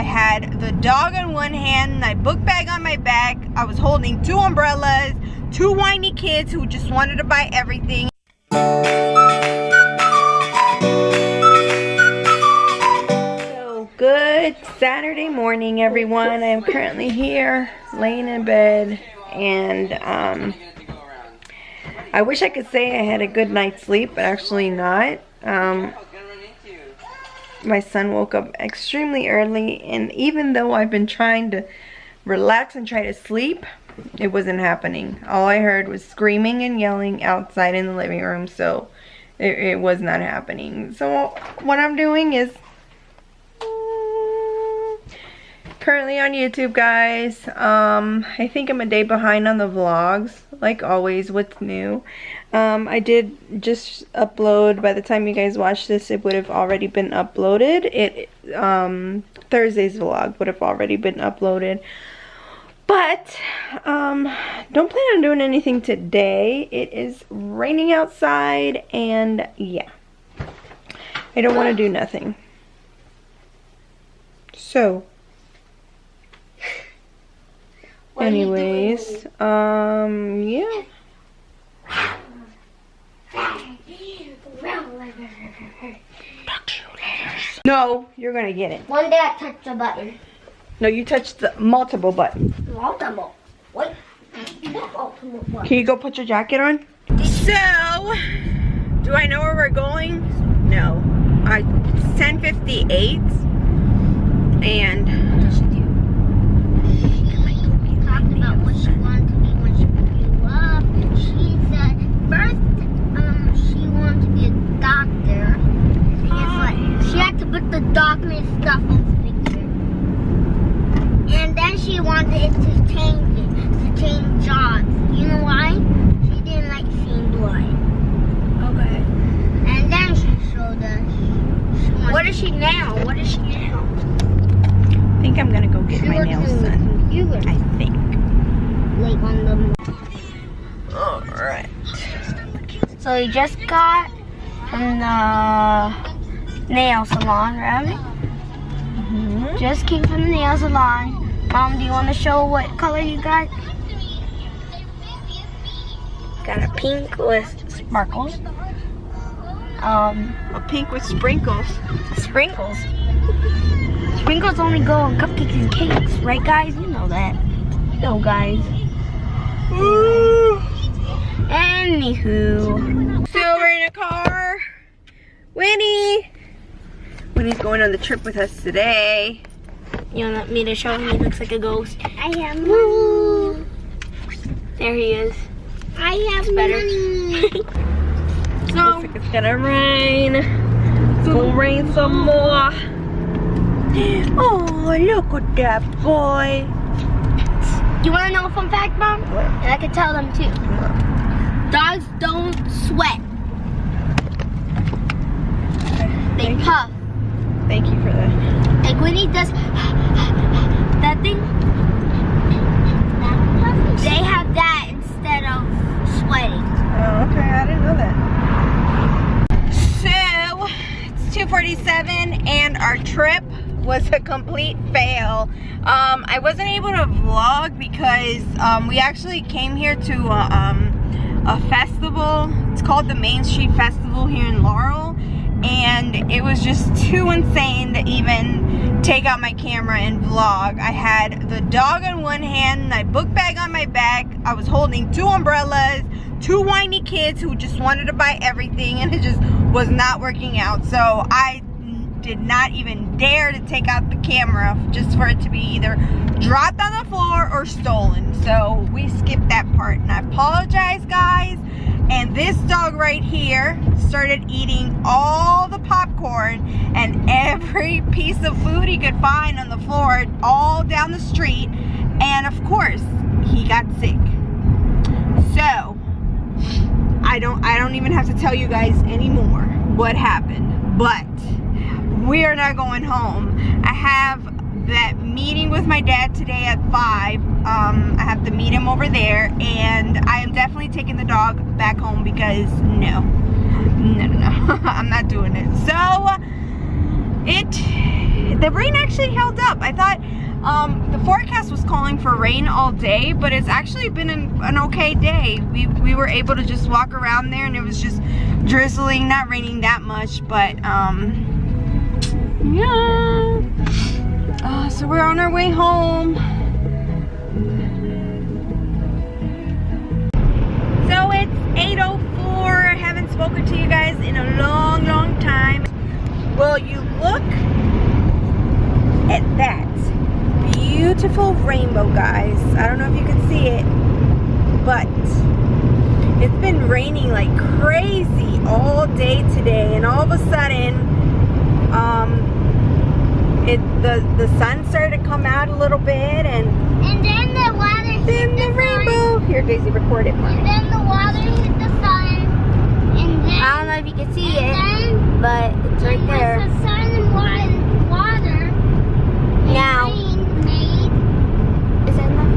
had the dog on one hand, my book bag on my back. I was holding 2 umbrellas, 2 whiny kids who just wanted to buy everything. So good Saturday morning, everyone. I am currently here laying in bed, and I wish I could say I had a good night's sleep, but actually not. My son woke up extremely early, and even though I've been trying to relax and try to sleep, it wasn't happening. All I heard was screaming and yelling outside in the living room, so it was not happening. So what I'm doing is currently on YouTube, guys. I think I'm a day behind on the vlogs, like always. What's new? I did just upload. By the time you guys watch this, it would have already been uploaded. Thursday's vlog would have already been uploaded, but don't plan on doing anything today. It is raining outside, and yeah, I don't want to do nothing. So anyways, yeah. No, you're gonna get it. One day I touched the button. No, you touched the multiple buttons. Multiple. What? Multiple buttons. Can you go put your jacket on? So, do I know where we're going? No. It's 10:58, and Talked about what she wanted to be when she grew up. She said first, she wanted to be a doctor. It's like she had to put the document stuff on the picture, and then she wanted to change jobs. You know why? She didn't like seeing blood. okay. And then she showed us. What is she now? What is she now? I think I'm gonna go get my nails done. I think. Like on the. All right. So you just got from the nail salon, right? Mm-hmm. Just came from the nail salon. Mom, do you want to show what color you got? Got a pink with sparkles. A pink with sprinkles. Sprinkles. Sprinkles only go on cupcakes and cakes, right, guys? You know that. You know, guys. Ooh. Anywho. So we're in a car. Winnie's going on the trip with us today. You want me to show him he looks like a ghost? I have money. There he is. I have money. So Looks like it's gonna rain. It's gonna rain some more. Oh, look at that boy. you want to know a fun fact, Mom? What? And I can tell them too. Dogs don't sweat. They puff. Thank you for that. Like when he does that thing, they have that instead of sweating. Oh, okay. I didn't know that. So, it's 2:47 and our trip was a complete fail. I wasn't able to vlog because we actually came here to a festival. It's called the Main Street Festival here in Laurel. And it was just too insane to even take out my camera and vlog. I had the dog on one hand, my book bag on my back. I was holding 2 umbrellas, 2 whiny kids who just wanted to buy everything, and it just was not working out. So I did not even dare to take out the camera just for it to be either dropped on the floor or stolen. So we skipped that part, and I apologize, guys. And this dog right here started eating all the popcorn and every piece of food he could find on the floor all down the street, and of course he got sick. So I don't even have to tell you guys anymore what happened, but we are not going home. I have that meeting with my dad today at 5. I have to meet him over there, and I am definitely taking the dog back home because no, I'm not doing it. So the rain actually held up. I thought the forecast was calling for rain all day, but it's actually been an okay day. We were able to just walk around there, and it was just drizzling, not raining that much, but yeah. So we're on our way home. So it's 8:04. I haven't spoken to you guys in a long time. Will you look at that beautiful rainbow, guys? I don't know if you can see it, but it's been raining like crazy all day today, and all of a sudden the sun started to come out a little bit, and then the water hit the rainbow. Here, Daisy, record it for me. And then the water hit the sun, and then I don't know if you can see it, but it's right there. The sun and water. Now, is that enough?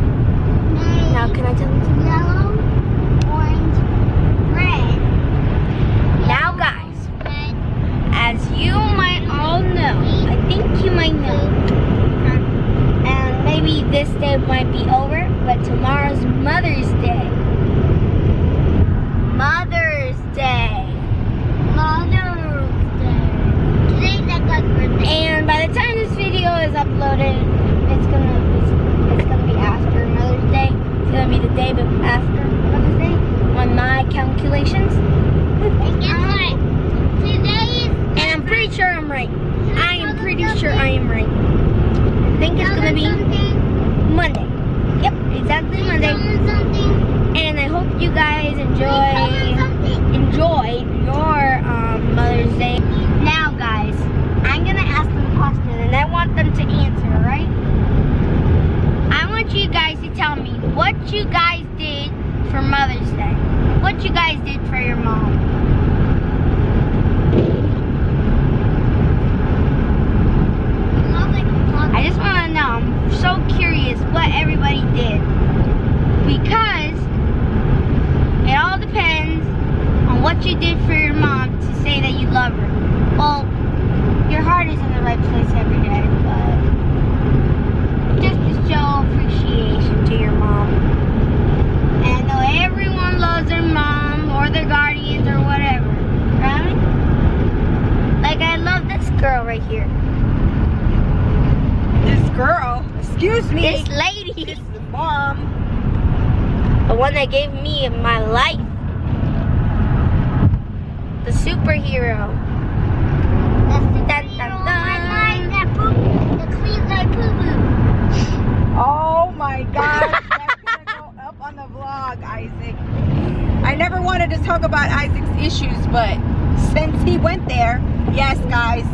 Now, can I tell you something? Yellow, orange, red. Now, guys, Red. as you might all know, I think you might know, and maybe this day might be over, but tomorrow's Mother's Day. Mother's Day. Today's Echo's birthday. And by the time this video is uploaded, it's gonna be after Mother's Day. It's gonna be the day after Mother's Day on my calculations. And guess what? Today is. And I'm pretty sure I'm right. I am pretty sure I am right. I think it's gonna be Monday. Yep, exactly Monday. And I hope you guys enjoyed your Mother's Day. Now, guys, I'm gonna ask them a question, and I want them to answer. All right? I want you guys to tell me what you guys did for Mother's Day. What you guys did for your mom. I just want to know, I'm so curious what everybody did, because it all depends on what you did for your mom to say that you love her. Well, your heart is in the right place every day, but just to show appreciation to your mom. And I know everyone loves their mom or their guardians or whatever, right? Like I love this girl right here. This girl? Excuse me. This lady. This mom. The one that gave me my life. The superhero. Oh my God. That's gonna go up on the vlog, Isaac. I never wanted to talk about Isaac's issues, but since he went there, yes, guys.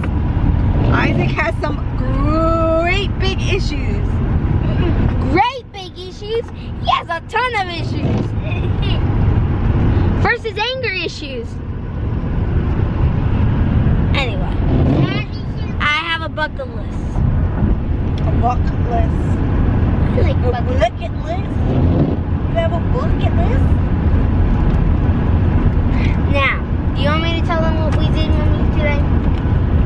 Isaac has some great big issues. Great big issues? He has a ton of issues. First is anger issues. Anyway, I have a bucket list. A bucket list? I like bucket list. You have a bucket list? Now, do you want me to tell them what we did today?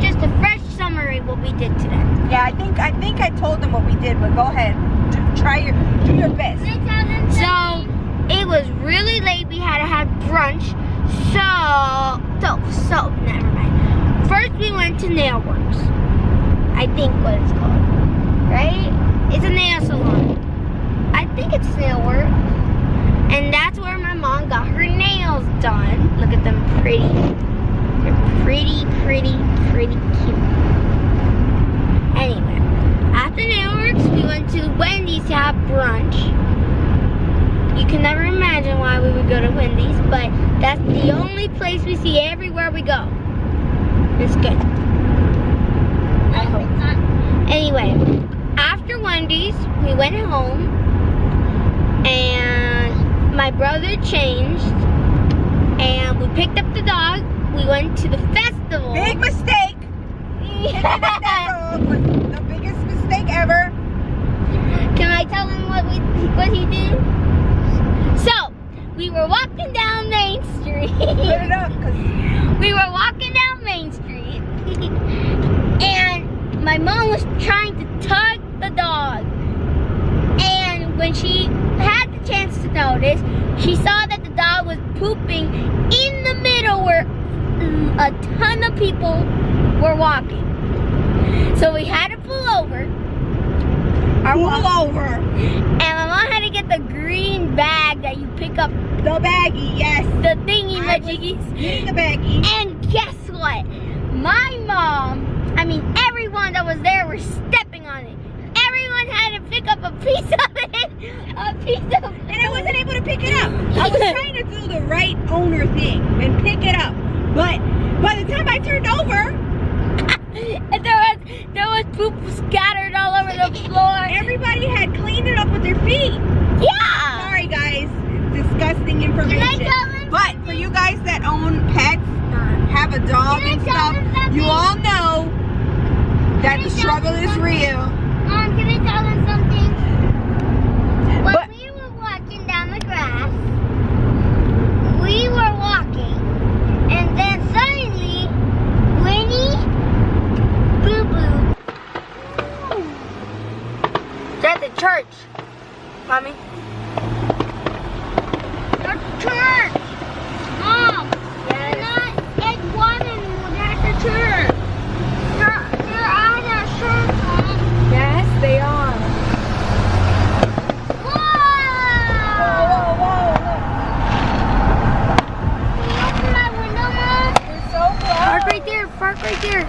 Just a fresh summary what we did today. Yeah, I think I told them what we did, but go ahead. Do your best. So it was really late. We had to have brunch. So never mind. First we went to Nail Works. I think what it's called. Right? It's a nail salon. I think it's Nail Works. And that's where my mom got her nails done. Look at them pretty. They're pretty cute. Anyway, after Nail Works, we went to Wendy's to have brunch. You can never imagine why we would go to Wendy's, but that's the only place we see everywhere we go. It's good. I hope. Anyway, after Wendy's, we went home, and my brother changed, and we picked up the dog. We went to the festival. Big mistake. Picking up that dog was the biggest mistake ever. Can I tell him what he did? So, we were walking down Main Street. Put it up, 'cause we were walking down Main Street, and my my mom was trying to tug the dog. And when she had the chance to notice, she saw that the dog was pooping in the middle where a ton of people were walking. So we had to pull over. And my mom had to get the green bag that you pick up. The baggie, yes. The thingy Getting the baggie. And guess what? My mom, everyone that was there were stepping on it. Everyone had to pick up a piece of it. And I wasn't able to pick it up. I was trying to do the right owner thing and pick it up. But by the time I turned over, there was poop scattered all over the floor. Everybody had cleaned it up with their feet. Yeah. Sorry guys, disgusting information. Can I tell them? But for you guys that own pets or have a dog and stuff, you all know that the struggle is real. Mom, can I tell them something? When we were walking down the grass, we were walking, and then suddenly, Winnie, Boo Boo. They're at the church, Mommy. They're at church. Mom, they're not at one anymore. They're at the church. They're at our church, Mom. Yes, they are. Whoa! Can you open my window, Mom? You're so close. Park right there.